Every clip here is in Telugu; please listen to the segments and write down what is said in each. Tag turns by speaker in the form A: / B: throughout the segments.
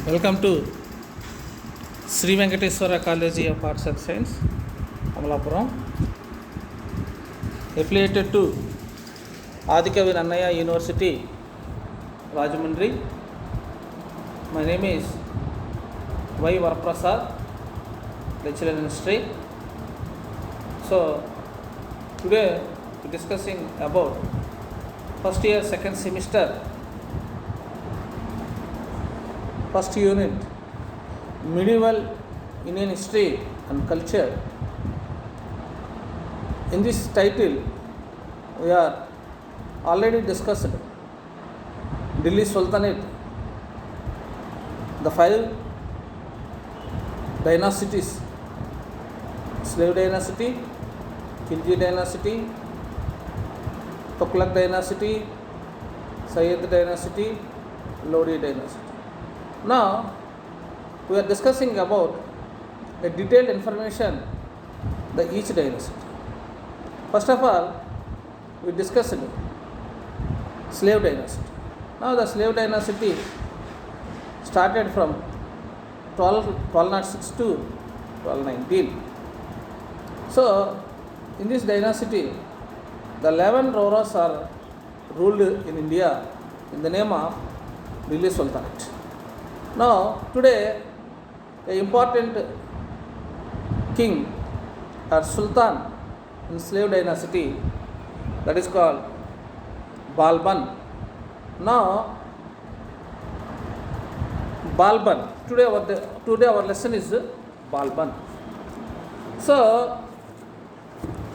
A: Welcome to Sri Venkateswara College of Arts and Science, Amalapuram, affiliated to Adikavi Nannaya University, Rajahmundry. My name is Y. Varaprasad, lecturer in history. So, today we are discussing about first year, second semester, first unit, medieval Indian history and culture. In this title, we are already discussed Delhi Sultanate, the 5 dynasties: Slave dynasty, Khilji dynasty, Tughlaq dynasty, Sayyid dynasty, Lodi dynasty. Now, we are discussing about a detailed information the each dynasty. First of all, we discussed slave dynasty. Now, the slave dynasty started from 1206 to 1219. So, in this dynasty, the 11 Roras are ruled in India in the name of Delhi Sultanate. Now, today, an important king or sultan in slave dynasty, that is called Balban. Now, Balban. Today our lesson is Balban. So,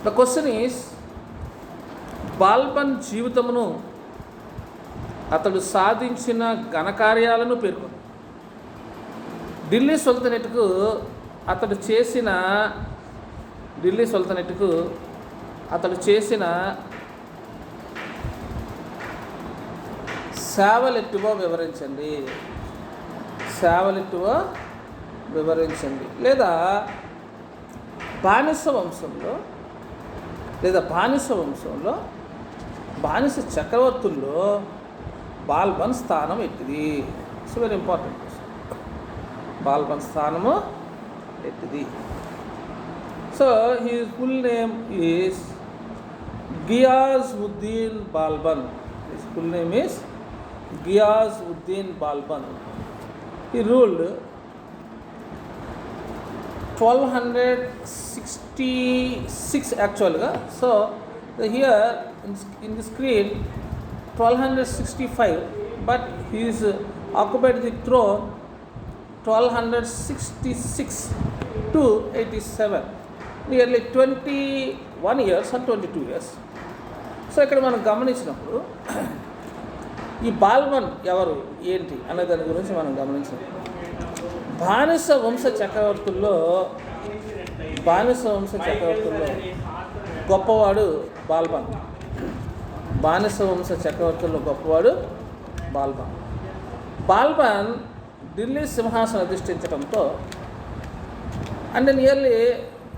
A: the question is, Balban జీవితమును అతడు సాధించిన ఘనకార్యాలను పేర్కొను. ఢిల్లీ సుల్తానేట్కు అతడు చేసిన సేవలెట్టువో వివరించండి. లేదా బానిస వంశంలో బానిస చక్రవర్తుల్లో బాల్బన్ స్థానం ఎట్టిది? It's very important. బాల్బన్ స్థానము ఎట్టిది? So his full name is Ghiyasuddin Balban. His full name is Ghiyasuddin Balban. He ruled 1266 actually. So here in the screen 1265, but he is occupied the throne 1266 to 87, nearly 21 years or 22 years. So ఇక్కడ మనం గమనించినప్పుడు ఈ బాల్బన్ ఎవరు ఏంటి అనే దాని గురించి మనం గమనించినప్పుడు బానిస వంశ చక్రవర్తుల్లో గొప్పవాడు బాల్బన్. బాల్బన్ ఢిల్లీ సింహాసనం అధిష్ఠించడంతో and nearly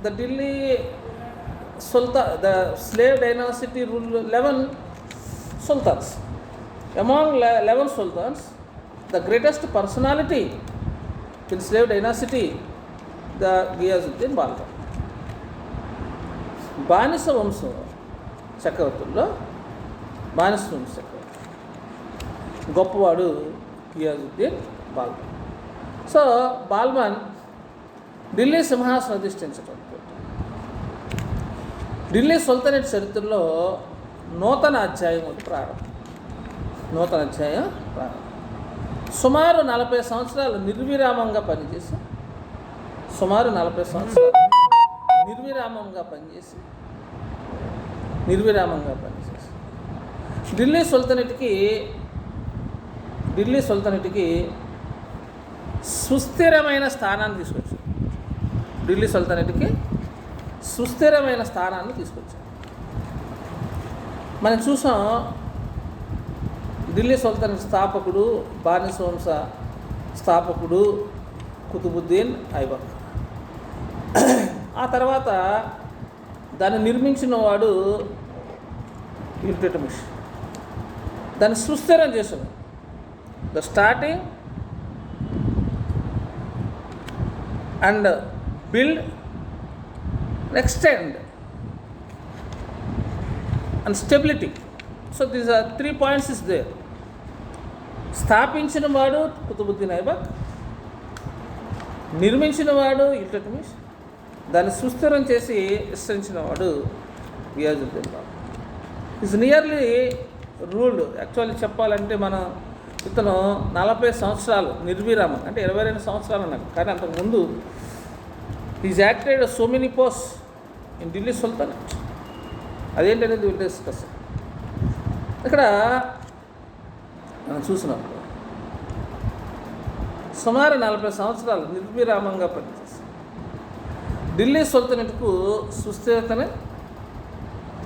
A: the Delhi the slave dynasty rule 11 sultans. Among 11 sultans, the greatest personality in slave dynasty, the Ghiyazuddin Balban. బానిస వంశ చక్రవర్తుల్లో గొప్పవాడు గియాజుద్దీన్ బాల్బన్. సో బాల్బన్ ఢిల్లీ సింహాసనం అధిష్ఠించడం, ఢిల్లీ సుల్తానేట్ చరిత్రలో నూతన అధ్యాయం ప్రారంభం. సుమారు 40 సంవత్సరాలు నిర్విరామంగా పనిచేసి ఢిల్లీ సుల్తానేట్కి సుస్థిరమైన స్థానాన్ని తీసుకొచ్చారు. మనం చూసాం, ఢిల్లీ సుల్తానేట్ స్థాపకుడు, బానిస వంశ స్థాపకుడు కుతుబుద్దీన్ ఐబక్. ఆ తర్వాత దాన్ని నిర్మించిన వాడు ఇల్టుట్మిష్. దాన్ని సుస్థిరం చేశాడు. The starting and build and extend and stability. So these are 3 points is there. స్థాపించిన వాడు కుతుబుద్దీన్ ఐబక్, నిర్మించిన వాడు ఇల్తుత్మిష్, దాన్ని సుస్థిరం చేసి విస్తరించిన వాడు Ghiyasuddin Babar. Is nearly ruled. Actually చెప్పాలంటే మనం ఇతను 40 సంవత్సరాలు నిర్విరామం, అంటే 22 సంవత్సరాలు అన్నాడు. కానీ అంతకుముందు is acted so many post in Delhi sultanate. అదేంటనేది విల్ డిస్కస్. ఇక్కడ మనం చూసినప్పుడు సుమారు 40 సంవత్సరాలు నిర్విరామంగా పనిచేసి ఢిల్లీ సుల్తానేట్కు సుస్థిరతని,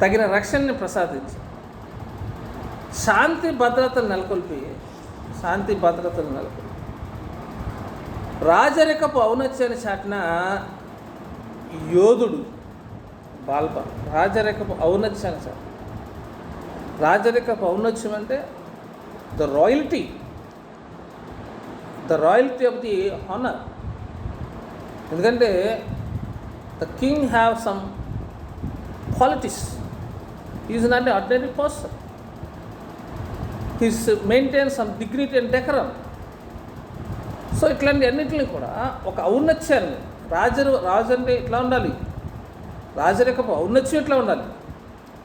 A: తగిన రక్షణని ప్రసాదించి శాంతి భద్రతలు నెలకొల్పి రాజరికపు ఔన్నత్యాన్ని చాటిన యోధుడు బాల్బన్. రాజరికపు ఔన్నత్యాన్ని చాటి, రాజరికపు ఔన్నత్యం అంటే the royalty of the honour. ఎందుకంటే the king have some qualities. Is not a ordinary person. He's maintain some dignity and decorum. So ఇట్లాంటి అన్నింటినీ కూడా ఒక ఔన్నత్యాన్ని, రాజు అంటే ఇట్లా ఉండాలి, రాజరికపు ఔన్నత్యం ఇట్లా ఉండాలి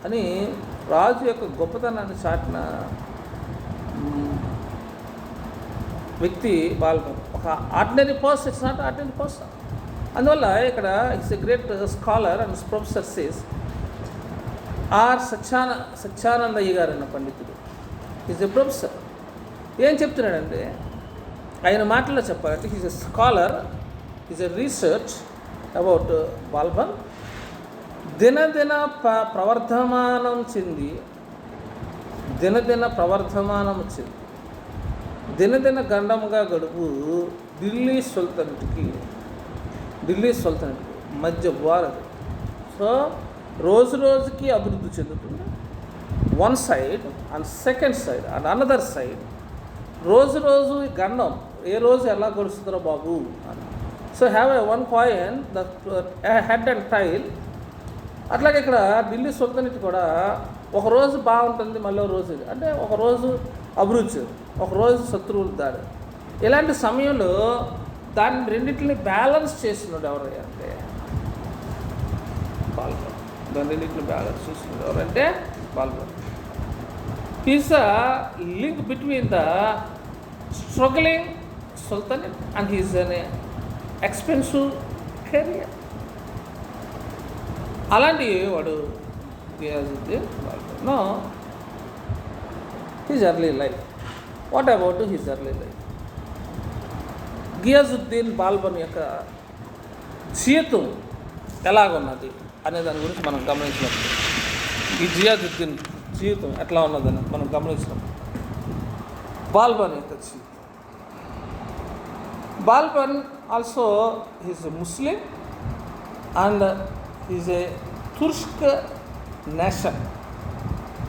A: అని రాజు యొక్క గొప్పతనాన్ని చాటిన వ్యక్తి బాల్బన్. ఒక ordinary person, it's not ordinary person. అందువల్ల ఇక్కడ it's a great scholar and professor says R Satyanandayya garu అన్న పండితుడు ఈజ్ ఎ ప్రొఫెసర్. ఏం చెప్తున్నాడంటే, ఆయన మాటల్లో చెప్పాలంటే is a scholar, is a research about Balban. దినదిన ప్రవర్ధమానం చెంది దినదిన గండముగా గడుపు ఢిల్లీ సుల్తానేట్కి మధ్య వారది. సో రోజు రోజుకి అభివృద్ధి చెందుతుంది. One side and second side and another side రోజు ఈ గండం ఏ రోజు ఎలా గడుస్తుందో బాబు అని. So have a one coin the head and tail. అట్లాగే ఇక్కడ ఢిల్లీ సుల్తానేట్ కూడా ఒకరోజు బాగుంటుంది, మళ్ళీ రోజు అంటే ఒకరోజు అభిరుచి, ఒకరోజు శత్రువులు దాడి. ఇలాంటి సమయంలో దాన్ని రెండింటిని బ్యాలెన్స్ చేస్తున్నాడు ఎవరు అంటే బాల్బన్. దాని రెండింటిని బ్యాలెన్స్ చేస్తున్నాడు ఎవరంటే Balban. Is a link between the struggling sultanate and his an expensive career. అలాంటి వాడు Ghiyasuddin Balban. Know his early life. What about his early life? Ghiyasuddin Balban యొక్క జీవితం ఎలాగున్నది అనే దాని గురించి మనం గమనించినప్పుడు, ఈ గియాజుద్దీన్ జీవితం ఎట్లా ఉన్నదని మనం గమనించినప్పుడు, బాల్బన్ యొక్క జీవితం. Balban also is a Muslim and is a Turk nation.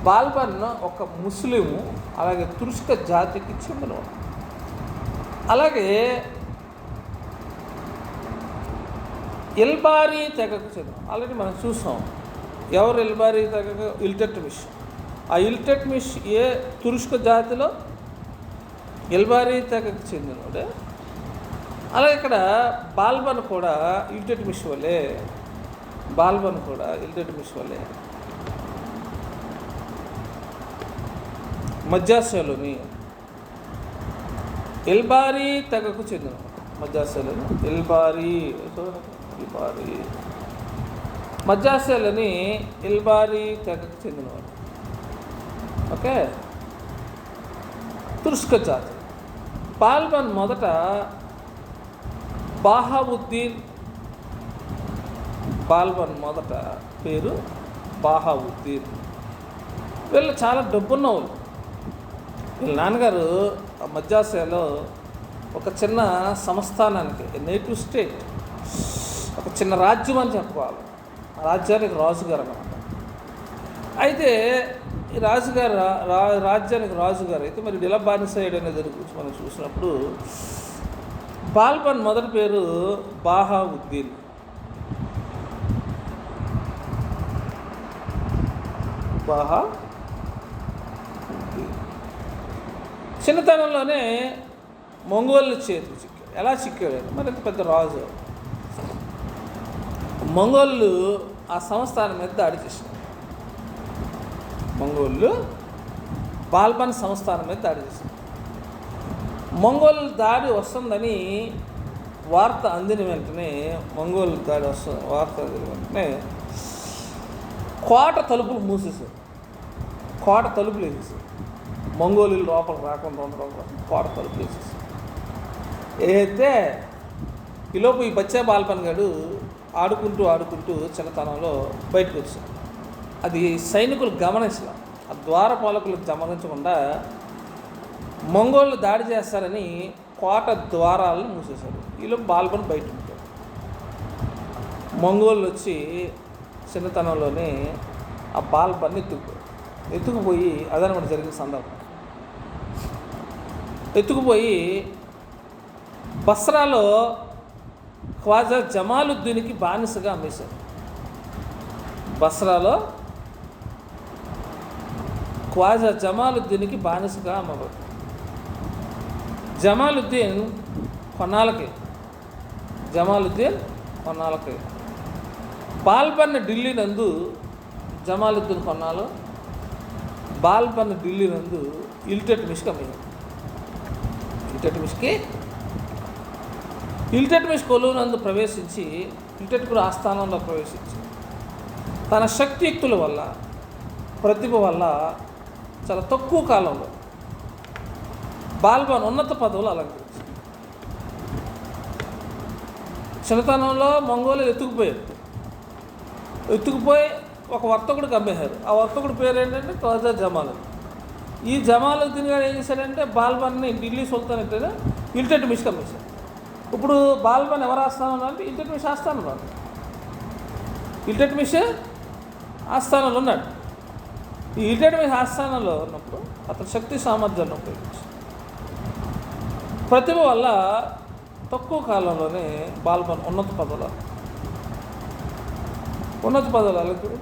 A: Balban ఒక ముస్లిము, అలాగే తుర్క్ జాతికి చెందినవాడు. అలాగే ఎల్బారీ తెగకు చెందిన, ఆల్రెడీ మనం చూసాం ఎవరు ఎల్బారీ తెగకు, ఇల్తుత్మిష్. ఆ ఇల్తుత్మిష్ ఏ తుర్క్ జాతిలో ఎల్బారీ తెగకు చెందినవాడే. అలాగే ఇక్కడ బాల్బన్ కూడా ఇల్తుత్మిష్ వలే మద్రాసియాలోని ఎల్బారీ తెగకు చెందిన, మద్రాసియాలోని మద్రాసియాలోని ఎల్బారీ తెగకు చెందినవాడు. ఓకే, తుర్క్ జాతి. బాల్బన్ మొదట బాల్బన్ మొదట పేరు బాహావుద్దీన్. వీళ్ళు చాలా డబ్బున్న వాళ్ళు. వీళ్ళ నాన్నగారు మద్రాసియాలో ఒక చిన్న సంస్థానానికి, నేటివ్ స్టేట్, ఒక చిన్న రాజ్యం అని చెప్పుకోవాలి. ఆ రాజ్యానికి రాజుగారు అన్నమాట. అయితే ఈ రాజ్యానికి రాజుగారు అయితే మరి ఇలా బానిస అయ్యాడు అనే దాని గురించి మనం చూసినప్పుడు, బాల్బన్ మొదటి పేరు బాహావుద్దీన్. చిన్నతనంలోనే మంగోళ్ళు చేతికి చిక్కాడు. ఎలా చిక్కాడు? మరి పెద్ద రాజు. మంగోళ్ళు ఆ సంస్థానం మీద దాడి చేశారు. మంగోళ్ళు బాల్బన్ సంస్థానం మీద దాడి చేశారు. మంగోల్ దాడి వస్తుందని వార్త అందిన వెంటనే వార్త అందిన వెంటనే కోట తలుపులు మూసేశారు. కోట తలుపులు వేసేసారు. మంగోలు లోపలికి రాకుండా ఉండడం కోసం కోట తలుపులు వేసేసారు. అయితే ఈలోపు ఈ బచ్చా బాల్బన్ గారు ఆడుకుంటూ చిన్నతనంలో బయటకు వచ్చారు. అది సైనికులు గమనించాల. ఆ ద్వారపాలకులు గమనించకుండా మంగోళ్ళు దాడి చేస్తారని కోట ద్వారాలను మూసేశారు. ఈలోపు బాల్బన్ బయట ఉంటారు. మంగోళ్ళు వచ్చి చిన్నతనంలోనే ఆ బాల్బన్ని ఎత్తుకుపోయి అదనమాట జరిగిన సందర్భం. ఎత్తుకుపోయి బస్రాలో ఖ్వాజా జమాలుద్దీన్కి బానిసగా అమ్మేశారు. బస్రాలో ఖ్వాజా జమాలుద్దీన్కి బానిసగా అమ్మబడ్డారు. జమాలుద్దీన్ కొన్నాళ్ళకి బాల్బన్ ఢిల్లీ నందు జమాలుద్దీన్ కొన్నాళ్ళు బాల్బన్ ఢిల్లీ నందు ఇల్టెట్మిష్కి అమ్మేశారు. ఇల్టెట్మిష్ కొలువు నందు ప్రవేశించి ఇల్టెట్మిష్ ఆస్థానంలో ప్రవేశించి తన శక్తియుక్తుల వల్ల ప్రతిభ వల్ల చాలా తక్కువ కాలంలో బాల్బన్ ఉన్నత పదవులు అలంకరించారు. చిన్నతనంలో మంగోలు ఎత్తుకుపోయి ఒక వర్తకుడికి అమ్మేశారు. ఆ వర్తకుడి పేరు ఏంటంటే ఖ్వాజా జమాలుద్దీన్. ఈ జమాలుద్దీన్ గారు ఏం చేశాడంటే బాల్బన్ని ఢిల్లీ సుల్తాన్ అంటే ఇల్టెట్మిష్కి అమ్మేశారు. ఇప్పుడు బాల్బన్ ఎవరు ఆస్థానంలో అంటే ఇల్టెట్మిష్ ఆస్థానంలో ఉన్నాడు. ఇల్టెట్మిష్ ఆస్థానంలో ఉన్నాడు. ఈ ఇల్టెట్మిష్ ఆస్థానంలో ఉన్నప్పుడు అతని శక్తి సామర్థ్యాన్ని ఉపయోగించి ప్రతిభ వల్ల తక్కువ కాలంలోనే బాల్బన్ ఉన్నత పదవులు అలకుడు.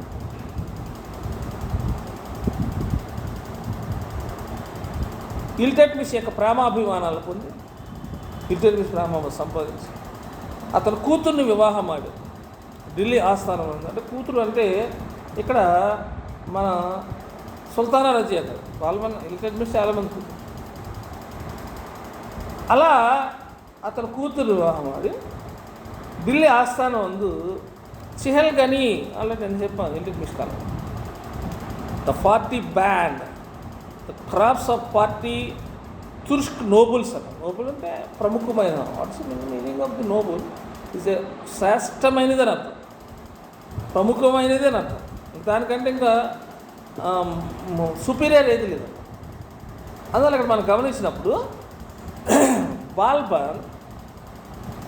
A: ఇల్టెట్మిష్ యొక్క ప్రేమాభిమానాలు పొంది ఇల్టెట్మిష్ ప్రేమ సంపాదించి అతను కూతుర్ని వివాహం ఆడి ఢిల్లీ ఆస్థానం ఉంది. అంటే కూతురు అంటే ఇక్కడ మన సుల్తానా రజియా అంటారు. బాల్బన్ ఇల్టెట్మిష్ చాలామంది కూతురు. అలా అతను కూతురు వివాహం ఆడి ఢిల్లీ ఆస్థానం అందు చిహల్గనీ అలా నేను చెప్పాను. ఇల్టెట్మిష్ కాలం the 40 band the crops of 40 Turk nobles అన్న. నోబుల్ అంటే ప్రముఖమైన. What's meaning of the noble is a శ్రేష్టమైనది అని అర్థం, ప్రముఖమైనది అని అర్థం. దానికంటే ఇంకా సుపీరియర్ ఏది లేదు. అందువల్ల ఇక్కడ మనం గమనించినప్పుడు బాల్బన్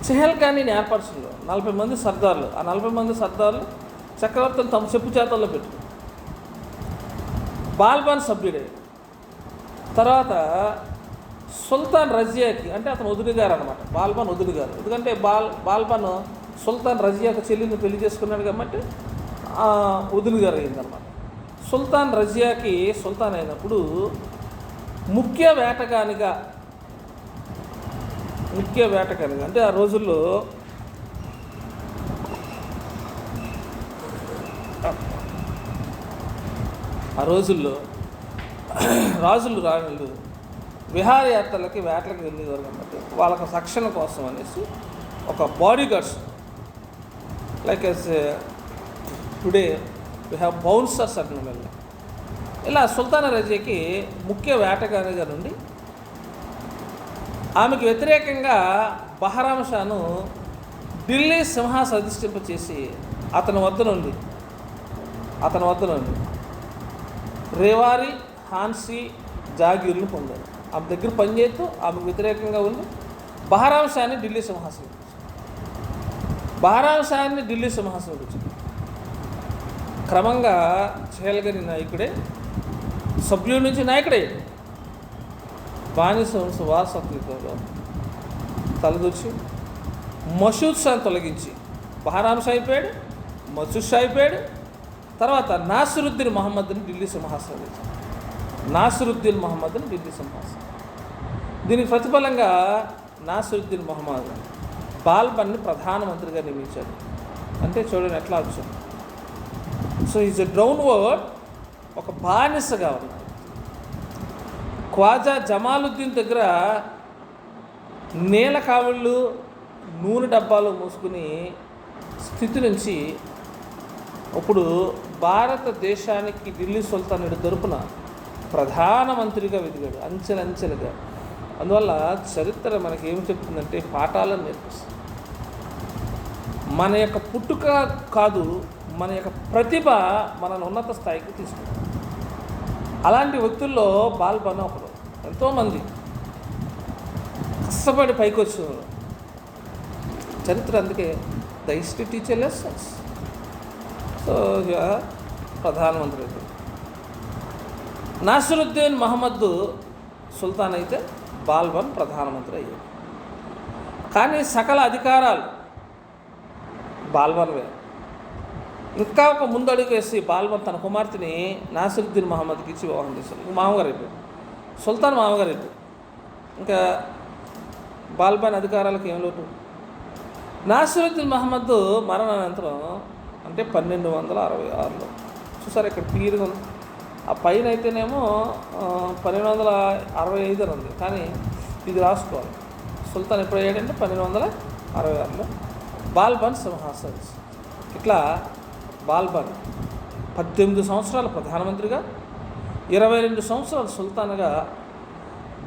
A: చిహల్గనీని ఏర్పరచడంలో 40 మంది సర్దార్లు, ఆ 40 మంది సర్దార్లు చక్రవర్తిని తమ చెప్పు చేతల్లో పెట్టు బాల్బన్ సభ్యుడే. తర్వాత సుల్తాన్ రజియాకి అంటే అతను వదుడు గారు అనమాట. బాల్బన్ వదుడు గారు. ఎందుకంటే బాల్బన్ సుల్తాన్ రజియాకు చెల్లిని పెళ్లి చేసుకున్నాడు కాబట్టి వదుడు గారు అయిందనమాట. సుల్తాన్ రజియాకి సుల్తాన్ అయినప్పుడు ముఖ్య వేటగానిగా అంటే ఆ రోజుల్లో రాజులు రాణులు విహారయాత్రలకి వేటలకు వెళ్ళేవారు కాబట్టి వాళ్ళకి రక్షణ కోసం అనేసి ఒక body guards like as today we have bouncers అట్లా వెళ్ళి ఇలా సుల్తానా రజియాకి ముఖ్య వేటగానిగా నుండి ఆమెకు వ్యతిరేకంగా బహరామ్ షాను ఢిల్లీ సింహాసనం అధిష్టింపచేసి అతని వద్ద నుండి రేవారి హాన్సీ జాగీర్లు పొందారు. ఆమె దగ్గర పనిచేస్తూ ఆమెకు వ్యతిరేకంగా ఉండి బహరామ్ షాని ఢిల్లీ సింహాసనం కూర్చుంది. క్రమంగా చిహల్గనీ నాయకుడే సభ్యుడి నుంచి నాయకుడే బానిస వంశ వారసత్వంలో తలదూర్చి మసూద్ షాను తొలగించి బహరాం షా అయిపోయాడు, మసూద్ షా అయిపోయాడు. తర్వాత నాసిరుద్దీన్ మహమ్మద్ని ఢిల్లీ సింహాసనం ఇచ్చాడు. నాసిరుద్దీన్ మహమ్మద్ని ఢిల్లీ సింహాసనం. దీనికి ప్రతిఫలంగా నాసిరుద్దీన్ మహమ్మద్ బాల్బన్ని ప్రధానమంత్రిగా నియమించాడు. అంటే చూడండి ఎట్లా వచ్చింది. So is a down word, ఒక బానిసగా ఉన్నాడు. ఖ్వాజా జమాలుద్దీన్ దగ్గర నీల కావిళ్ళు నూనె డబ్బాలు మూసుకుని స్థితి నుంచి ఇప్పుడు భారతదేశానికి ఢిల్లీ సుల్తానుడి తరపున ప్రధానమంత్రిగా వెదిగాడు అంచెలంచెలుగా. అందువల్ల చరిత్ర మనకి ఏమి చెప్తుందంటే పాఠాలను నేర్పిస్తుంది. మన యొక్క పుట్టుక కాదు, మన యొక్క ప్రతిభ మనల్ని ఉన్నత స్థాయికి తీసుకుంటుంది. అలాంటి వ్యక్తుల్లో బాల్బన్ ఒకడు. ఎంతోమంది కష్టపడి పైకి వచ్చినారు. చరిత్ర అందుకే the history teacher lessons. So ప్రధానమంత్రి అయితే నాసిరుద్దీన్ మహమ్మద్ సుల్తాన్ అయితే బాల్బన్ ప్రధానమంత్రి అయ్యాడు. కానీ సకల అధికారాలు బాల్బన్వే. ఇంకా ఒక ముందడుగు వేసి బాల్బన్ తన కుమార్తెని నాసిరుద్దీన్ మహమ్మద్కి ఇచ్చి వివాహం చేశాడు. మామగారు అయిపోయాడు, సుల్తాన్ మామగారు అయిపోయాడు. ఇంకా బాల్బన్ అధికారాలకు ఏం లోటు. నాసిరుద్దీన్ మహమ్మద్ మరణానంతరం అంటే 1266లో చూసారు ఇక్కడ క్లియర్గా ఉంది. ఆ పైన అయితేనేమో 1265 అని ఉంది, కానీ ఇది రాసుకోవాలి. సుల్తాన్ ఎప్పుడు అయ్యాడంటే 1266లో బాల్బన్ సింహాసనం. ఇట్లా బాల్బన్ 18 సంవత్సరాలు ప్రధానమంత్రిగా, 22 సంవత్సరాలు సుల్తాన్గా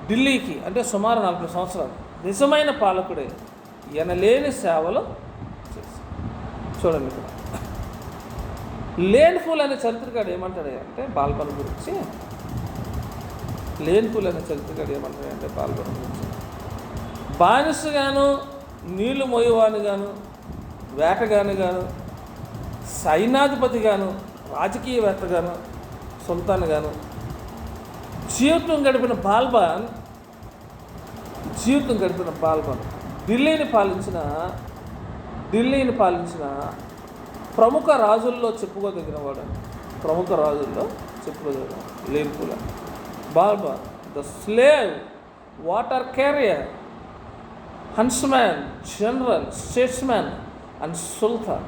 A: ఢిల్లీకి, అంటే సుమారు 40 సంవత్సరాలు నిజమైన పాలకుడే ఎనలేని సేవలు చేశారు. చూడండి ఇక్కడ లేన్ఫుల్ అనే చరిత్రకాడు ఏమంటాడు అంటే బాల్బన్ గురించి, లేన్ఫుల్ అనే చరిత్రకాడు ఏమంటాడు అంటే బాల్బన్ గురించి, బానిసగాను, నీళ్లు మోయవానిగాను, వేటగానిగాను, సైన్యాధిపతిగాను, రాజకీయవేత్తగాను, సుల్తాన్గాను జీవితం గడిపిన బాల్బన్ ఢిల్లీని పాలించిన ప్రముఖ రాజుల్లో చెప్పుకోదగినవాడు. లేన్ఫుల్ Balban the slave, water carrier, huntsman, general, statesman and sultan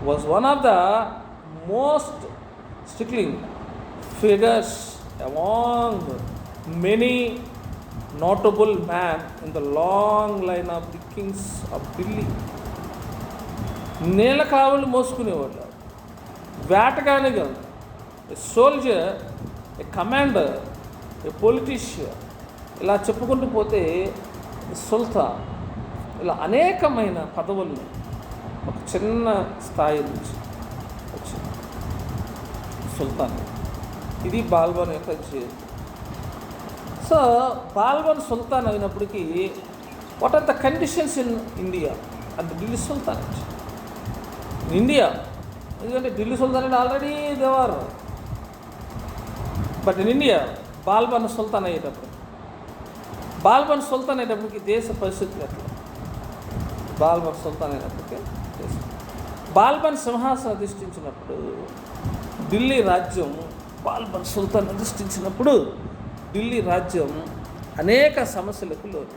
A: was one of the most striking figures among many notable men in the long line of the kings of Delhi. నీల కావులు మోసుకునేవాళ్ళు, వేటగానిగా, a soldier, a commander, a politician, ఇలా చెప్పుకుంటూ పోతే సుల్తాన్, ఇలా అనేకమైన పదవులు ఒక చిన్న స్థాయి నుంచి వచ్చింది సుల్తాన్. ఇది బాల్బన్ యొక్క జీవితం. సో బాల్బన్ సుల్తాన్ అయినప్పటికీ what are the conditions in India and Delhi sultanate in India? ఎందుకంటే ఢిల్లీ సుల్తానేట్ ఆల్రెడీ దేవారు, but in India Balban sultan అయ్యేటప్పటికి దేశ పరిస్థితులు ఎట్లా? బాల్బన్ సుల్తాన్ అయినప్పటికీ బాల్బన్ సింహాసనం అధిష్ఠించినప్పుడు ఢిల్లీ రాజ్యం, బాల్బన్ సుల్తాన్ అధిష్ఠించినప్పుడు ఢిల్లీ రాజ్యం అనేక సమస్యలకు లోను,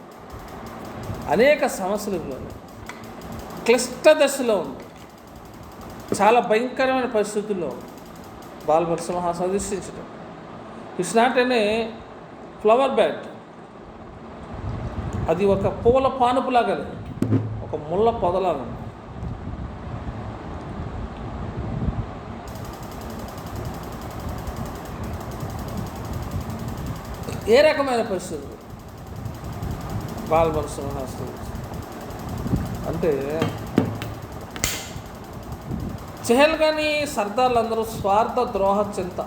A: క్లిష్ట దశలో ఉంది, చాలా భయంకరమైన పరిస్థితుల్లో బాల్బన్ సింహాసనం అధిష్ఠించడం. It's not any flower bed, అది ఒక పూల పానుపులాగానే, ఒక ముళ్ళ పొదలాగా. ఏ రకమైన పరిస్థితులు బాల్బన్ సింహాసనం అంటే చెహల్గానీ సర్దార్లందరూ స్వార్థ ద్రోహ చింత,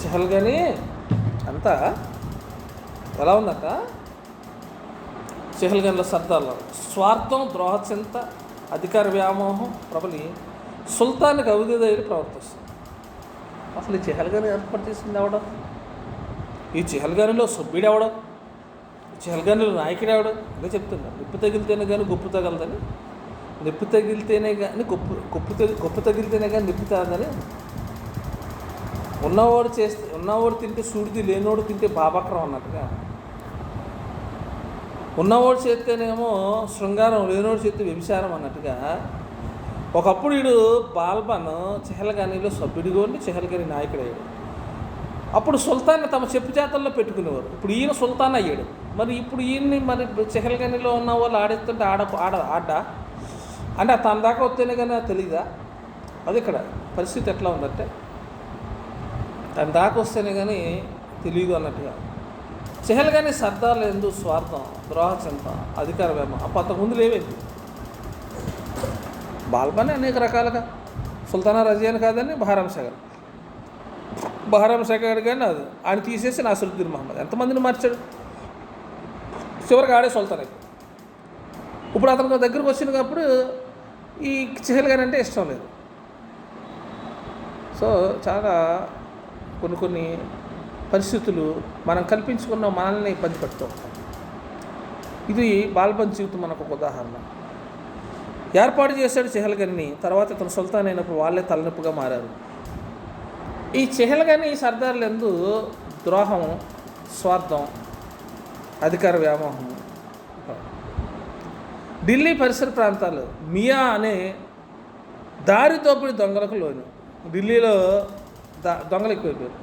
A: చెహల్గానీ అంతా ఎలా ఉందట? చెహల్గన్ల సర్దార్లు స్వార్థం, ద్రోహచింత, అధికార వ్యామోహం ప్రబలి సుల్తాన్కి అవిధేయుడు ప్రవర్తిస్తుంది. అసలు ఈ చెహల్గాని ఏర్పాటు చేసింది ఎవడం? ఈ చెహల్గానిలో సభ్యుడు ఎవడం? ఈ చెహల్గానిలో నాయకుడు ఎవడం? అదే చెప్తున్నాను, నిప్పు తగిలితేనే కానీ గొప్పు తగలదని, నిప్పు తగిలితేనే కానీ గొప్పు తగిలితేనే కానీ నిప్పు తగలని. ఉన్నవాడు తింటే సూడిది, లేనోడు తింటే బాబాక్రం అన్నట్టుగా. ఉన్నవాడు చేస్తేనేమో శృంగారం, లేనోడు చేస్తే వ్యభిచారం అన్నట్టుగా. ఒకప్పుడు వీడు బాల్బన్ చెహల్గానీలో సభ్యుడిగా ఉండి చెహల్గానీ నాయకుడు అయ్యాడు. అప్పుడు సుల్తాన్ని తమ చెప్పు చేతల్లో పెట్టుకునేవారు. ఇప్పుడు ఈయన సుల్తాన్ అయ్యాడు. మరి ఇప్పుడు ఈయన్ని మరి చెహల్గానీలో ఉన్న వాళ్ళు ఆడేస్తుంటే ఆడ్డా అంటే తన దాకా వస్తేనే కానీ తెలీదా? అది ఇక్కడ పరిస్థితి ఎట్లా ఉందంటే తన దాకా వస్తేనే కానీ తెలియదు అన్నట్టుగా. చెహల్గానీ సర్దార్లు ఎందు స్వార్థం, ద్రోహచింత, అధికార వ్యామోహం అప్పుడు అంతకుముందు లేవేంటి? బాల్బన్ అనేక రకాలుగా సుల్తానా రజియాని కాదని బహరాం షాగర్ కానీ అది ఆయన తీసేసి నాసిరుద్దీన్ మహమ్మద్ ఎంతమందిని మార్చాడు. చివరికి ఆడే సుల్తాన్ అయిపోయి. ఇప్పుడు అతనికి దగ్గరకు వచ్చినప్పుడు ఈ చెహల్గానీ అంటే ఇష్టం లేదు. సో చాలా కొన్ని పరిస్థితులు మనం కల్పించుకున్న మనల్ని ఇబ్బంది పెడుతూ ఉంటాం. ఇది బాల్బన్ జీవితం మనకు ఒక ఉదాహరణ. ఏర్పాటు చేశాడు చెహల్గానీని. తర్వాత ఇతను సుల్తాన్ అయినప్పుడు వాళ్ళే తలనొప్పిగా మారారు. ఈ చెహల్గానీ సర్దార్లు ఎందు ద్రోహం, స్వార్థం, అధికార వ్యామోహం. ఢిల్లీ పరిసర ప్రాంతాలు మియా అనే దారి దోపిడీ దొంగలకు లోను. ఢిల్లీలో దొంగలు ఎక్కువైపోయారు.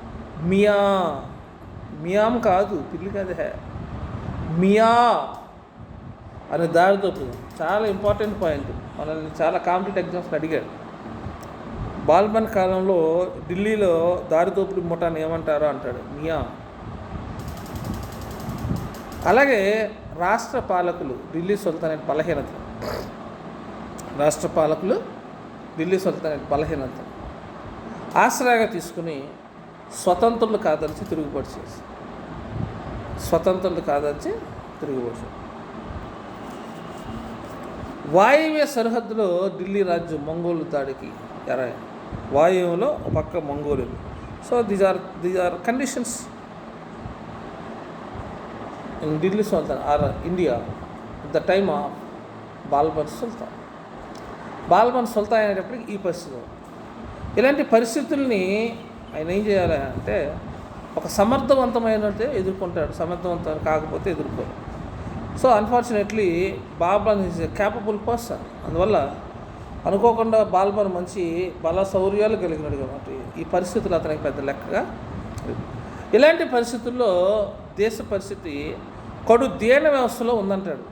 A: మియాం కాదు, పిల్లి కాదు, మియా అనే దారి దోపిడీ చాలా ఇంపార్టెంట్ పాయింట్. మనల్ని చాలా కాంపిటేటివ్ ఎగ్జామ్స్ని అడిగాడు. బాల్బన్ కాలంలో ఢిల్లీలో దారి దోపిడీ ముఠాన్ని ఏమంటారో అంటాడు, మియా. అలాగే రాష్ట్ర పాలకులు ఢిల్లీ సుల్తానేట్ బలహీనత. ఢిల్లీ సుల్తానేట్ బలహీనత ఆసరాగా తీసుకుని స్వతంత్రులు కాదలిచి తిరుగుబాటు చేసి వాయువ్య సరిహద్దులో ఢిల్లీ రాజ్యం మంగోలు దాడికి వాయువ్యంలో ఒక పక్క మంగోలులు. So these are conditions in Delhi sultan or India the time of Balban sultan అనేటప్పటికి ఈ పరిస్థితి. ఇలాంటి పరిస్థితుల్ని ఆయన ఏం చేయాలి అంటే ఒక సమర్థవంతమైనట్టే ఎదుర్కొంటాడు, సమర్థవంతం కాకపోతే ఎదుర్కోరు. So unfortunately Balban is a capable person. అందువల్ల అనుకోకుండా బాల్బన్ మంచి బల శౌర్యాలు కలిగినాడు కాబట్టి ఈ పరిస్థితులు అతనికి పెద్ద లెక్కగా. ఇలాంటి పరిస్థితుల్లో దేశ పరిస్థితి కడు దీన వ్యవస్థలో ఉందంటాడు.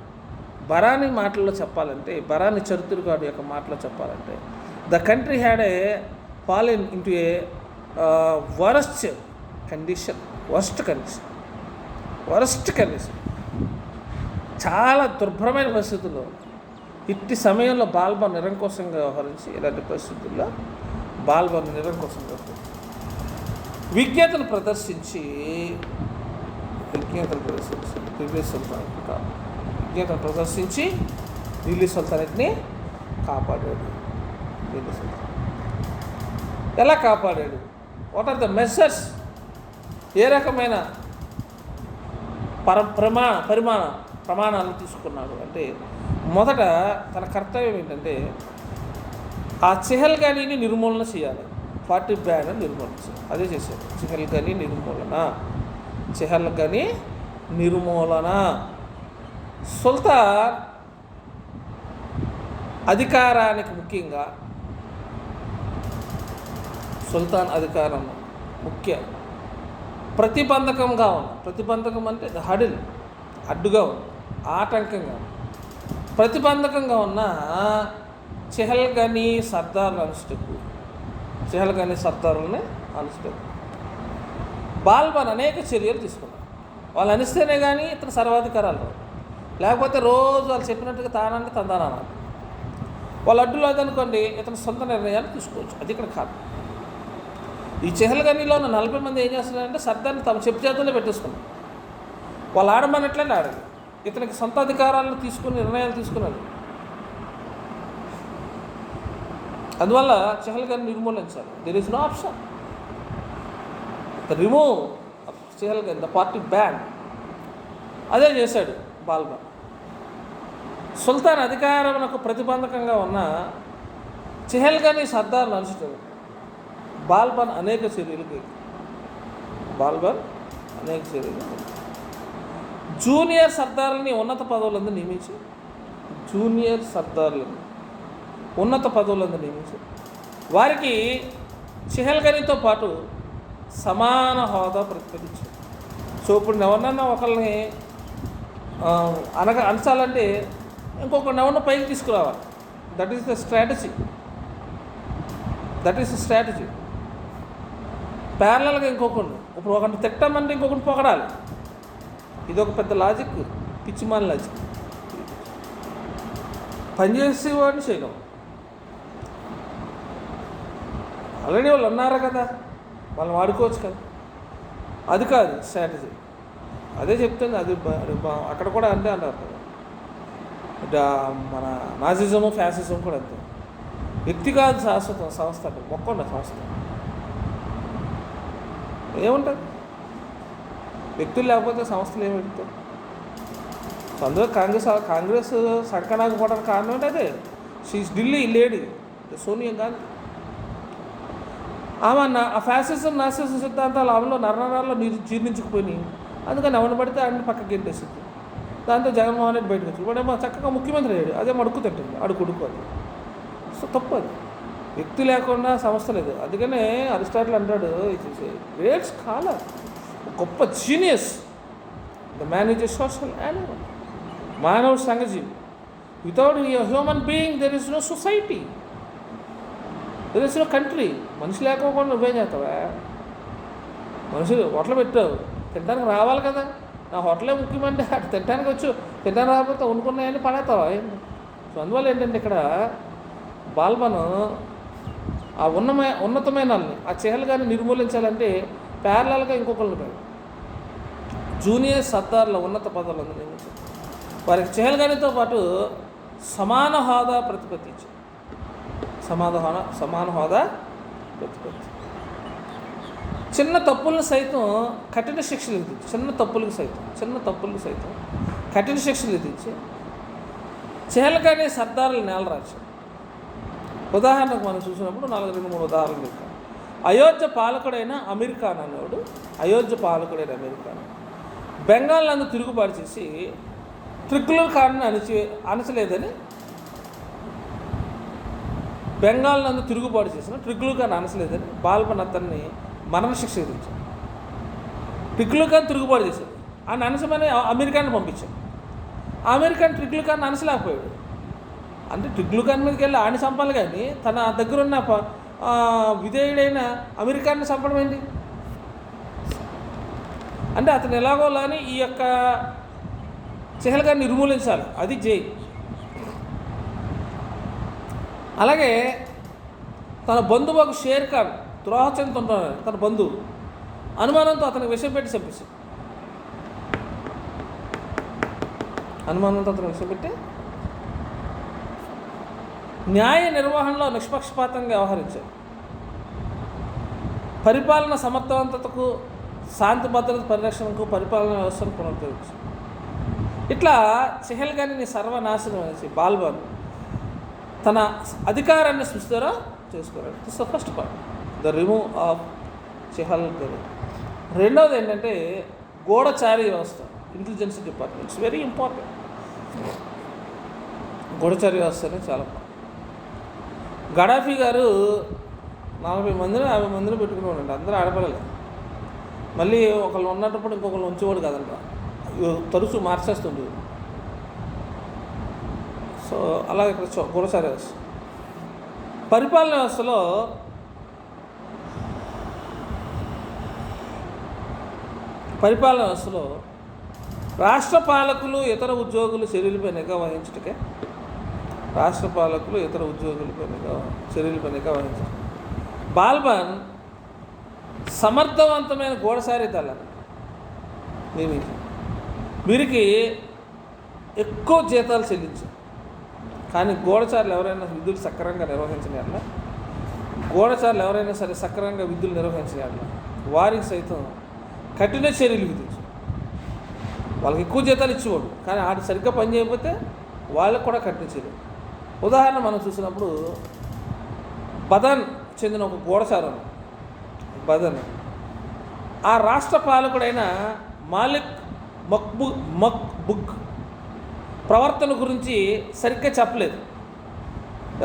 A: బరాని మాటల్లో చెప్పాలంటే, బరాని చరిత్రకారుడు యొక్క మాటలో చెప్పాలంటే, the country had a fallen into A worst condition. చాలా దుర్భరమైన పరిస్థితుల్లో ఇట్టి సమయంలో బాల్బన్ నిరంకుశంగా వ్యవహరించి, ఇలాంటి పరిస్థితుల్లో బాల్బన్ నిరంకుశంగా విజ్ఞతను ప్రదర్శించి ఢిల్లీ సుల్తానేట్ని కాపాడాడు. ఎలా కాపాడాడు? What are the measures? ఏ రకమైన ప్రమాణాలు తీసుకున్నాడు అంటే, మొదట తన కర్తవ్యం ఏంటంటే ఆ చెహల్గానీని నిర్మూలన చేయాలి. పార్టీ బ్యాన్ నిర్మూలన చేయాలి. అదే చేశాడు. చెహల్గానీ నిర్మూలన. సుల్తాన్ అధికారానికి ముఖ్యంగా అధికారం ముఖ్య ప్రతిబంధకంగా ఉంది. ప్రతిబంధకం అంటే హడిల్, అడ్డుగా ఉంది, ఆటంకంగా ఉంది. ప్రతిబంధకంగా ఉన్న చెహల్గానీ సర్దార్లను అనుష్ఠకు బాల్బన్ అనేక చర్యలు తీసుకున్నారు. వాళ్ళు అనిస్తేనే కానీ ఇతర సర్వాధికారాలు, లేకపోతే రోజు వాళ్ళు చెప్పినట్టుగా తానంటే తందానాలి. వాళ్ళు అడ్డు లేదనుకోండి, ఇతను సొంత నిర్ణయాలు తీసుకోవచ్చు. అది ఇక్కడ కాదు. ఈ చెహల్గానీలో ఉన్న 40 మంది ఏం చేస్తున్నారంటే సర్దార్ని తమ చెప్పు చేతుల్లో పెట్టేసుకున్నారు. వాళ్ళు ఆడమన్నట్లే ఆడదు. ఇతనికి సొంత అధికారాలను తీసుకుని నిర్ణయాలు తీసుకున్నారు. అందువల్ల చెహల్గన్ నిర్మూలించాలి. There is no option. The remove of Chehalgan, the party ban. అదే చేశాడు బాల్బన్. సుల్తాన్ అధికారమునకు ప్రతిబంధకంగా ఉన్న చెహల్గని సర్దార్ను అణచుతాడు. బాల్బన్ అనేక చర్యలు జూనియర్ సర్దార్లని ఉన్నత పదవులందు నియమించి వారికి చెహల్గనితో పాటు సమాన హోదా ప్రతిపాదించారు. సో ఇప్పుడు ఎవరినన్నా ఒకరిని అనచాలంటే ఇంకొకరిని ఎవరిన పైకి తీసుకురావాలి. That is the strategy. ప్యారలల్గా ఇంకొకరిని, ఇప్పుడు ఒకరిని తిట్టమంటే ఇంకొకరిని పొగడాలి. ఇది ఒక పెద్ద లాజిక్, పిచ్చిమాల లాజిక్. పనిచేసేవాడిని చేయడం. ఆల్రెడీ వాళ్ళు ఉన్నారు కదా, వాళ్ళని వాడుకోవచ్చు కదా. అది కాదు స్ట్రాటజీ. అదే చెప్తుంది. అది అక్కడ కూడా అంతే అన్నారు కదా. మన నాజిజము ఫ్యాసిజం కూడా అంతే. వ్యక్తి కాదు శాశ్వతం, సంస్థ అంటే మొక్కండి. సంస్థ ఏముంటుంది? వ్యక్తులు లేకపోతే సంస్థలు ఏమి పెడతారు? సో అందులో కాంగ్రెస్ సడకనాకపోవడానికి కారణం ఏంటి? అదే ఢిల్లీ లేడీ సోనియా గాంధీ. ఆమె ఆ ఫ్యాసిజం నాసిజం సిద్ధాంతాలు ఆమెలో నరనరాల్లో జీర్ణించుకుపోయినాయి. అందుకని ఎవరిని పడితే ఆయన్ని పక్కకి గెంటేసింది. దాంతో జగన్మోహన్ రెడ్డి బయటకు వచ్చి ఇప్పుడేమో చక్కగా ముఖ్యమంత్రి అయ్యాడు. అదే మడుక్కు తింటుంది, అడుగుడుకు. అది సో తప్పు. అది వ్యక్తి లేకుండా సంస్థ లేదు. అందుకనే అరిస్టాటిల్ అంటాడు, గ్రేట్ స్కాలర్, గొప్ప genius, the man is a social animal. మానవుడు సంఘజీవి. Without human being there is no society, there is no country. మనిషి లేకపోకుండా నువ్వేం చేస్తావా? మనుషులు హోటల్ పెట్టావు, తినడానికి రావాలి కదా. నా హోటలే ముఖ్యమంటే అటు తినడానికి తినడానికి రాకపోతే వండుకున్నాయని పడేస్తావా? సో అందువల్ల ఏంటంటే ఇక్కడ బాల్బన్ ఆ ఉన్నతమైన వాళ్ళని, ఆ చెహల్గని నిర్మూలించాలంటే ప్యారలల్గా ఇంకొకళ్ళు జూనియర్ సర్దార్ల ఉన్నత పదవులను నియమించారు. వారికి చెహల్గనితో పాటు సమాన హోదా ప్రతిపత్తి. చిన్న తప్పులను సైతం కఠిన శిక్షలు విధించి కఠిన శిక్షలు విధించి చెహల్గని సర్దారులు నేలరాచారు. ఉదాహరణకు మనం చూసినప్పుడు 2-3 ఉదాహరణలు చెప్తాం. అయోధ్య పాలకుడైన అమీర్ ఖాన్ బెంగాల్ నందు తిరుగుబాటు చేసి తుగ్లక్ ఖాన్ని అణచలేదని బెంగాల్ నందు తిరుగుబాటు చేసిన తుగ్లక్ ఖాన్ అణచలేదని బాల్బన్ అతన్ని మరణశిక్ష విధించాడు. తుగ్లక్ ఖాన్ తిరుగుబాటు చేశాడు. ఆయన అణచమని అమీర్ ఖాన్ని పంపించాడు. అమీర్ ఖాన్ తుగ్లక్ ఖాన్ని అణచలేకపోయాడు. అంటే తుగ్లక్ ఖాన్ మీదకి వెళ్ళి ఆయన చంపాలి, కానీ తన దగ్గరున్న విధేయుడైన అమీర్ ఖాన్ని చంపడం ఏంటి? అంటే అతను ఎలాగోలాని ఈ యొక్క చెహల్గని నిర్మూలించాలి. అది జై. అలాగే తన బంధువుకు షేర్ ఖాన్ ద్రోహం చెందుతుంటాడు. తన బంధువు అనుమానంతో అతనికి విషం పెట్టి చంపేశాడు. న్యాయ నిర్వహణలో నిష్పక్షపాతంగా వ్యవహరించారు. పరిపాలన సమర్థవంతతకు, శాంతి భద్రత పరిరక్షణకు పరిపాలన వ్యవస్థను పునరుద్ధరించారు. ఇట్లా చెహల్గనిని సర్వనాశనం అనేసి బాల్బన్ తన అధికారాన్ని సుస్థిరం చేసుకోవాలి. This the first part, the remove of చెహల్గని. రెండవది ఏంటంటే గూఢచారి వ్యవస్థ, intelligence department. It's very important. గూఢచారి వ్యవస్థ అనేది చాలా. గడాఫీ గారు 40 మందిని 50 మందిని పెట్టుకునేవాడండి. అందరూ ఆడపిల్లలే. మళ్ళీ ఒకళ్ళు ఉన్నప్పుడు ఇంకొకళ్ళు ఉంచేవాడు కాదంట, తరచూ మార్చేస్తుండేది. సో అలా ఇక్కడ గూఢచారి వ్యవస్థ. పరిపాలన వ్యవస్థలో రాష్ట్ర పాలకులు ఇతర ఉద్యోగులు చర్యలపై నిఘా వహించటకే బాల్బన్ సమర్థవంతమైన గూఢచారి దళాన్ని నియమించారు. వీరికి ఎక్కువ జీతాలు చెల్లించారు. కానీ గూఢచారులు ఎవరైనా విధులు సక్రమంగా నిర్వహించడం వల్ల గూఢచారులు ఎవరైనా సరే సక్రమంగా విధులు నిర్వహించగలరు, వారికి సైతం కఠిన చర్యలు విధించు. వాళ్ళకి ఎక్కువ జీతాలు ఇచ్చేవాడు, కానీ ఆడు సరిగ్గా పని చేయకపోతే వాళ్ళకు కూడా కఠిన చర్యలు. ఉదాహరణ మనం చూసినప్పుడు బదన్ చెందిన ఒక గూఢచారు బదన్, ఆ రాష్ట్ర పాలకుడైన మాలిక్ మక్బుక్ ప్రవర్తన గురించి సరిగ్గా చెప్పలేదు.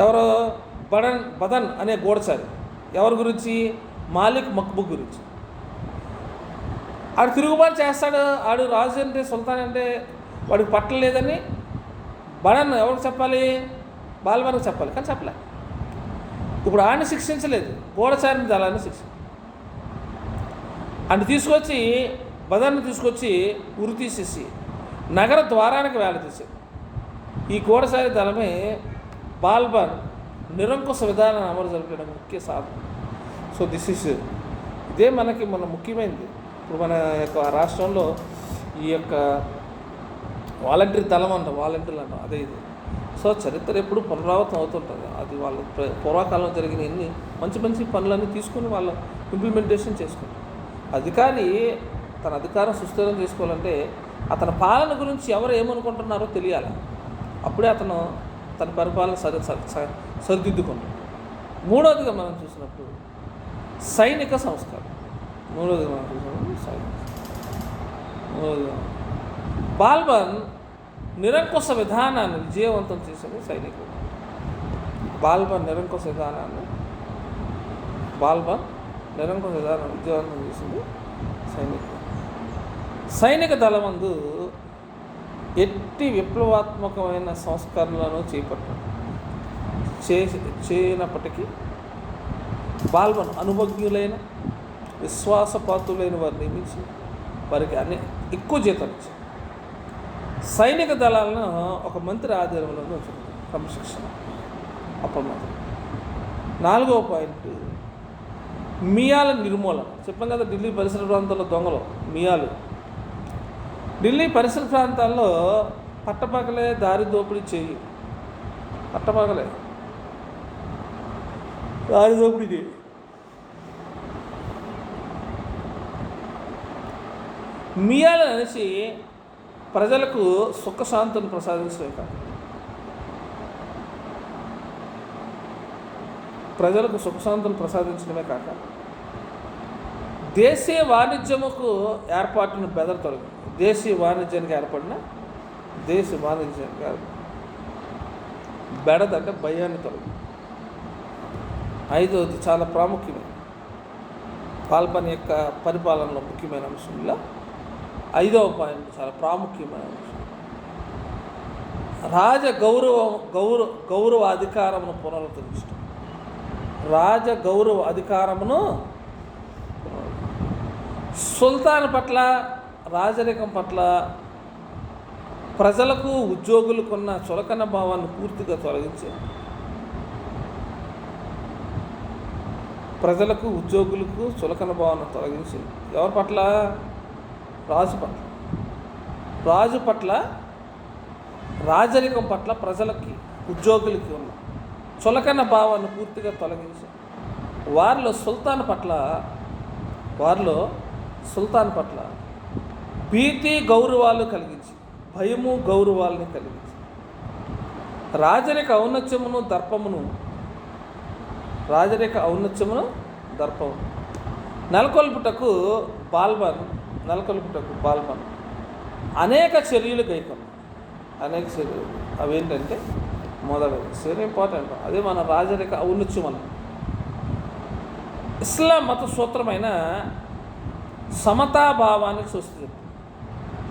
A: ఎవరో బదన్ అనే గూఢచారి ఎవరి గురించి? మాలిక్ మక్బుక్ గురించి. ఆడు తిరుగుబాటు చేస్తాడు, ఆడు రాజు అంటే సుల్తాన్ అంటే వాడికి పట్టలేదని బడన్ ఎవరికి చెప్పాలి? బాల్బన్కి చెప్పాలి, కానీ చెప్పలే. ఇప్పుడు ఆడిని శిక్షించలేదు, గూఢచారిని దళాన్ని అని తీసుకొచ్చి బదర్ని తీసుకొచ్చి ఉరి తీసేసి నగర ద్వారానికి వేల తీశారు. ఈ గూఢచారి దళమే బాల్బన్ నిరంకుశ విధానాన్ని అమలు జరిపిన ముఖ్య సాధన. సో ఇదే మనకి ముఖ్యమైనది. ఇప్పుడు మన యొక్క రాష్ట్రంలో ఈ యొక్క వాలంటరీ దళం వాలంటీర్లు అంటాం, అదే ఇది. సో చరిత్ర ఎప్పుడు పునరావృతం అవుతుంటుంది. అది వాళ్ళు పూర్వకాలంలో జరిగిన ఎన్ని మంచి మంచి పనులన్నీ తీసుకుని వాళ్ళు ఇంప్లిమెంటేషన్ చేసుకుంటారు. అధికారి తన అధికారం సుస్థిరం చేసుకోవాలంటే అతని పాలన గురించి ఎవరు ఏమనుకుంటున్నారో తెలియాలి. అప్పుడే అతను తన పరిపాలన సరిదిద్దుకుంటాడు. మూడవదిగా మనం చూసినప్పుడు సైనిక సంస్కారం. బాల్బన్ నిరంకుశ విధానాన్ని విజయవంతం చేసింది సైనికుడు. బాల్బన్ నిరంకుశ విధానాన్ని విజయవంతం చేసింది సైనికుడు. సైనిక దళమందు ఎట్టి విప్లవాత్మకమైన సంస్కరణలను చేయనప్పటికీ బాల్బన్ అనుభజ్ఞులైన విశ్వాసపాత్రులైన వారిని నియమించి వారికి ఎక్కువ జీతం ఇచ్చారు. సైనిక దళాలను ఒక మంత్రి ఆధ్వర్యంలో ఉంచుతుంది, క్రమశిక్షణ అప్రమాదం. 4వ పాయింట్ మియాల నిర్మూలన. చెప్పాం కదా, ఢిల్లీ పరిసర ప్రాంతాల్లో దొంగలు మియాలు. ఢిల్లీ పరిసర ప్రాంతాల్లో పట్టపగలే దారి దోపిడీ చేయి, పట్టపగలే దారి దోపిడీ చేయి. మియాలు అనేసి ప్రజలకు సుఖశాంతులు ప్రసాదించడమే కాదు, దేశీయ వాణిజ్యముకు ఏర్పాటును బెదరతొలగి, దేశీయ వాణిజ్యానికి ఏర్పడిన బెడదంటే భయాన్ని తొలగి. 5వది చాలా ప్రాముఖ్యమైన బాల్బన్ యొక్క పరిపాలనలో ముఖ్యమైన అంశంలో 5వ పాయింట్ చాలా ప్రాముఖ్యమైన అంశం. గౌరవ అధికారమును పునరుద్ధరించడం. గౌరవ అధికారమును సుల్తాన్ పట్ల, రాజరికం పట్ల ప్రజలకు ఉద్యోగులకున్న చులకన భావాన్ని పూర్తిగా తొలగించి, ఎవరి పట్ల? రాజు పట్ల, రాజరికం పట్ల ప్రజలకి, ఉద్యోగులకి ఉన్న చులకన భావాన్ని పూర్తిగా తొలగించి వారిలో సుల్తాన్ పట్ల భీతి గౌరవాలు కలిగించి, భయము గౌరవాలని కలిగించి, రాజరిక ఔన్నత్యమును దర్పమును నెలకొల్పుటకు బాల్బన్ అనేక చర్యలు గైకొన్నాడు. అవేంటంటే మొదలైనవి వెరీ ఇంపార్టెంట్. అదే మన రాజరిక ఔన్నత్యం అన్న ఇస్లాం మత సూత్రమైన సమతాభావానికి సూచిస్తుంది.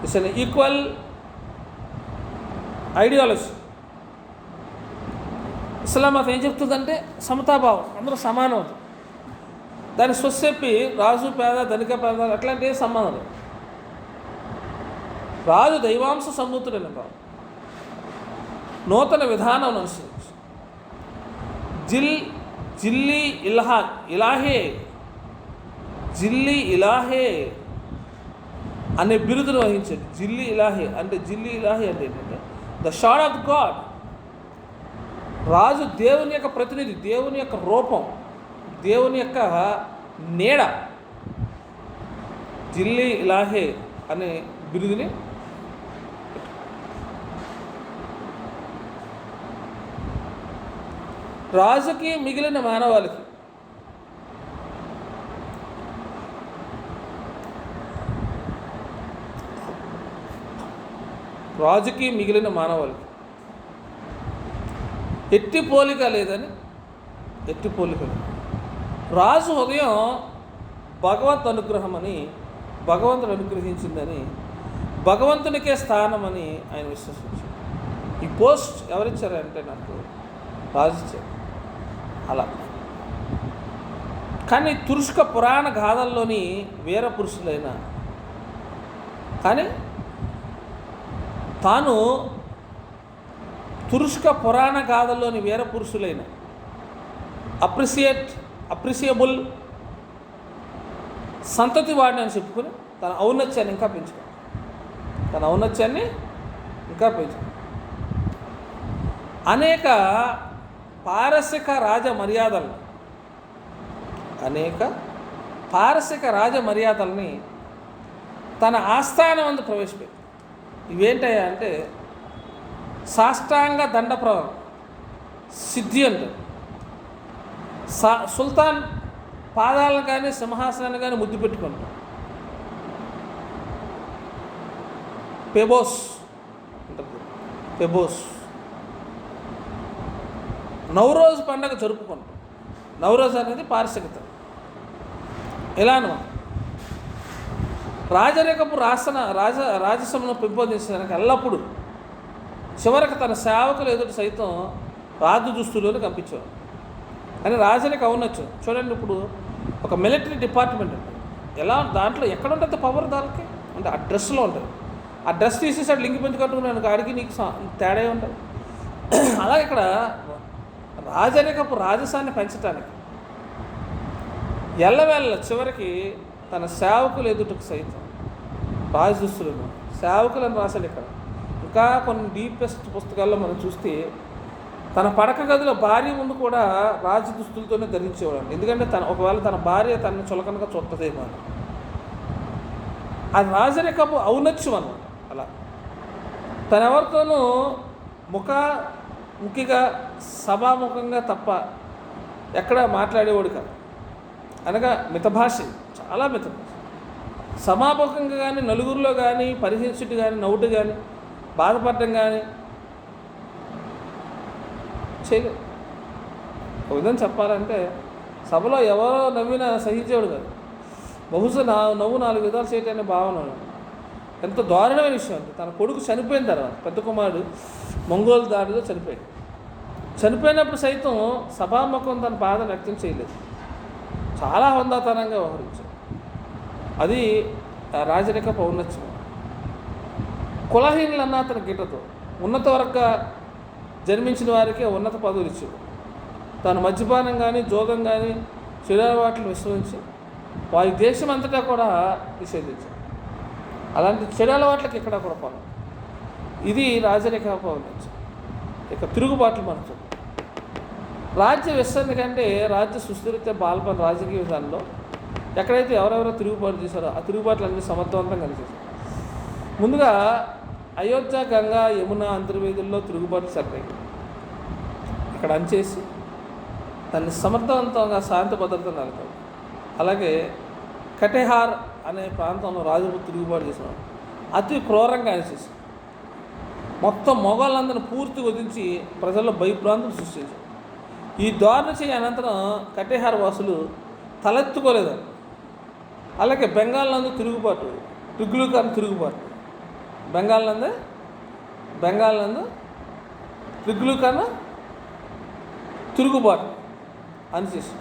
A: It's unequal ideology. Islam మతం ఏం చెప్తుందంటే సమతాభావం, అందరూ సమానం. దాన్ని స్వచ్ఛప్పి రాజు పేద, ధనిక పేద అట్లాంటి సంబంధం లేదు. రాజు దైవాంశ సంభూతుడైన భావం, నూతన విధానం అనుసరించి జిల్లీ ఇలాహే అనే బిరుదును వహించండి. జిల్లీ ఇలాహే అంటే ఏంటంటే ద షాడ్ ఆఫ్ గాడ్. రాజు దేవుని యొక్క ప్రతినిధి, దేవుని యొక్క రూపం, దేవుని యొక్క నీడ, జిల్లి ఇలాహే అనే బిరుదుని రాజుకి మిగిలిన మానవాళికి ఎట్టి పోలిక లేదని, ఎట్టి పోలిక లేదు. రాజు హృదయం భగవంతు అనుగ్రహమని, భగవంతుడు అనుగ్రహించిందని, భగవంతునికే స్థానమని ఆయన విశ్వసించారు. ఈ పోస్ట్ ఎవరిచ్చారంటే నాకు రాజు ఇచ్చారు. అలా కానీ తురుష్క పురాణ గాథల్లోని వీర పురుషులైన, కానీ తాను తురుష్క పురాణ గాథల్లోని వీర పురుషులైన అప్రిసియబుల్ సంతతి వాడిని అని చెప్పుకుని తన ఔన్నత్యాన్ని ఇంకా పెంచుకో, అనేక పారసిక రాజ మర్యాదల్ని తన ఆస్థానం అందు ప్రవేశపెట్టి, ఇవేంటయ్యా అంటే సాష్టాంగ దండ సిద్ధి అంటారు. సుల్తాన్ పాదాలను కానీ సింహాసనాన్ని కానీ ముద్దు పెట్టుకుంటాం. పెబోస్ ఉంటుంది, పెబోస్. నవరోజు పండుగ జరుపుకుంటాం. నవరోజు అనేది పారసికత. ఇలాను రాజరికపు రాజసమును పెంపొందించడానికి ఎల్లప్పుడూ చివరికి తన సేవకులు ఎదుటి సైతం రాజు దుస్తులను కనిపించేవారు. అని రాజరిక ఔన్నత్యం చూడండి. ఇప్పుడు ఒక మిలిటరీ డిపార్ట్మెంట్ ఉంటుంది, ఎలా దాంట్లో ఎక్కడ ఉంటుంది పవర్ దానికి అంటే ఆ డ్రెస్లో ఉంటుంది. ఆ డ్రెస్ తీసేసి అటు లింగి పెంచి కట్టుకున్నాను ఆడికి నీకు తేడా ఉంటుంది. అలాగే ఇక్కడ రాజరికపు రాజసాన్ని పెంచడానికి ఎల్లవేళ్ళ చివరికి తన సేవకులు ఎదుటకు సైతం రాజదుస్తులను సేవకులను రాశాడు. ఇక్కడ ఇంకా కొన్ని డీపెస్ట్ పుస్తకాల్లో మనం చూస్తే తన పడక గదిలో భార్య ముందు కూడా రాజదుస్తులతోనే ధరించేవాడు. ఎందుకంటే ఒకవేళ తన భార్య తనను చులకనగా చూస్తుందేమో అని. అది రాజరికపు ఔన్నత్యం అన్నమాట. అలా తనెవరితోనూ ముఖిగా సభాముఖంగా తప్ప ఎక్కడ మాట్లాడేవాడు కాదు. అనగా మితభాష, చాలా మితభాష. సమాముఖంగా కానీ నలుగురిలో కానీ పరిహసించుట కానీ నవ్వుట కానీ బాధపడటం కానీ చేయలేదు. ఒక విధంగా చెప్పాలంటే సభలో ఎవరో నవ్వినా సహించేవాడు కాదు. బహుశా నవ్వు 4 విధాలు చేయటనే భావన. ఎంత దారుణమైన విషయం అంటే తన కొడుకు చనిపోయిన తర్వాత, పెద్ద కుమారుడు మంగోలు దాడిలో చనిపోయినప్పుడు సైతం సభాముఖం తన బాధ వ్యక్తం చేయలేదు. చాలా హుందాతనంగా వ్యవహరించాడు. అది రాజరిక ఔన్నత్యం. కులహీనులన్న అతని గిట్టతో ఉన్నత వర్గ జన్మించిన వారికే ఉన్నత పదవులు ఇచ్చాడు. తాను మద్యపానం కానీ జోదం కానీ చెడు అలవాట్లను విస్మరించి వారి దేశం అంతటా కూడా నిషేధించాడు. అలాంటి చెడు అలవాట్లకి ఇక్కడ కూడా పొలం. ఇది రాజరిక ఔన్నత్యం. ఇక తిరుగుబాట్లు మనం చూద్దాం. రాజ్య విస్తరణ కంటే రాజ్య సుస్థిరత బాల్పని రాజకీయ విధానంలో ఎక్కడైతే ఎవరెవరో తిరుగుబాటు చేశారో ఆ తిరుగుబాట్లన్నీ సమర్థవంతంగా కలిసేసారు. ముందుగా అయోధ్య, గంగా, యమున అంతర్వేదుల్లో తిరుగుబాటు జరిగాయి. ఇక్కడ అంచేసి దాన్ని సమర్థవంతంగా శాంతి భద్రతను నెలకొల్పారు. అలాగే కటేహార్ అనే ప్రాంతంలో రాజులు తిరుగుబాటు చేసినారు. అతి క్రూరంగా అనిచేసి మొత్తం మొఘాళ్ళందరినీ పూర్తిగా వదిలించి ప్రజల్లో భయభ్రాంతులు సృష్టించారు. ఈ దారుణ చేయ అనంతరం కటేహార్ వాసులు తలెత్తుకోలేదు. అలాగే బెంగాల్నందు తిరుగుబాటు, తుగ్లక్ తిరుగుబాటు. బెంగాల్నందు తుగ్లక్ తిరుగుబాటు అని చేసి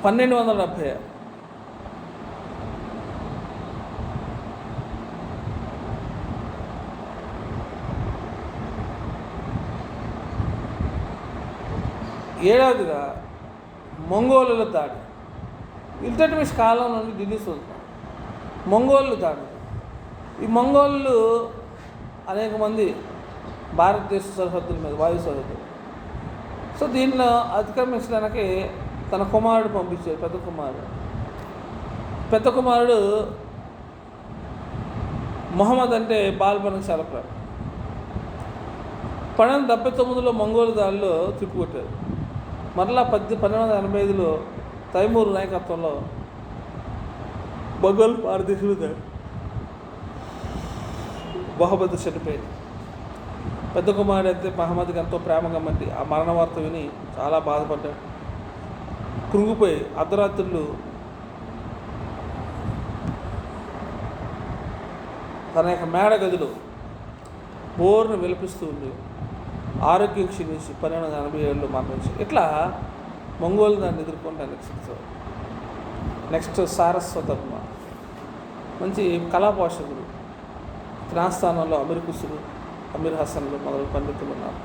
A: 1276 ఏడవదిగా మంగోలుల దాడి. ఇల్టట్మిష్ కాలం నుండి ఢిల్లీ సుల్తాన్ మంగోళ్ళు దాడి. ఈ మంగోళ్ళు ఆ అనేక మంది భారతదేశ సరిహద్దుల మీద, వాయు సరిహద్దు. సో దీనిలో అతిక్రమించడానికి తన కుమారుడు పంపించాడు, పెద్ద కుమారుడు మొహమ్మద్ అంటే బాల్బన్కి చాలా ప్రేమ. 1279లో మంగోలు దాడిలో తిప్పికొట్టారు. మరలా 1285లో తైమూర్ నాయకత్వంలో మొఘల్ భారతదేశం మీద మొహమ్మద్ చనిపోయింది. పెద్ద కుమారుడు అయితే మహమ్మద్కి ఎంతో ప్రేమగా మండి ఆ మరణ వార్త విని చాలా బాధపడ్డాడు. కృంగిపోయి అర్ధరాత్రులు తన యొక్క మేడ గదిలో బోర్ను విలపిస్తూ ఉండి ఆరోగ్యం క్షీణించి 1287లో మరణించాడు. ఇట్లా మంగోలు దాన్ని ఎదుర్కొంటానికి. నెక్స్ట్ సారస్వతమ్మ, మంచి కళాపోషకుడు. తన స్థానంలో అమీర్ హసన్లు మొదలు పండితులు ఉన్నారు.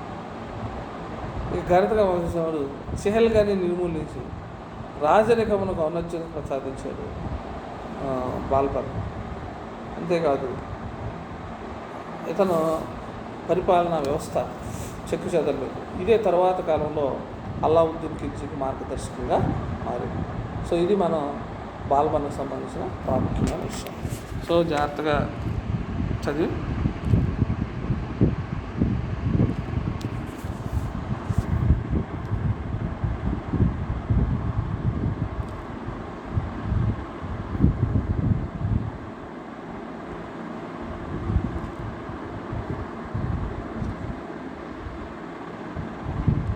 A: ఇక గణితగా వంశించినవాడు చెహల్గాని నిర్మూలించి రాజరికమునకు ఔన్నత్యం ప్రసాదించాడు బాల్బన్. అంతేకాదు ఇతను పరిపాలనా వ్యవస్థ చెక్కు చెదరలేదు. ఇదే తర్వాత కాలంలో అల్లావుద్దీన్ ఖిల్జీకి మార్గదర్శకంగా మారింది. సో ఇది మనం బాల్బన్కు సంబంధించిన ప్రాముఖ్యమైన విషయం. సో జాగ్రత్తగా చదివి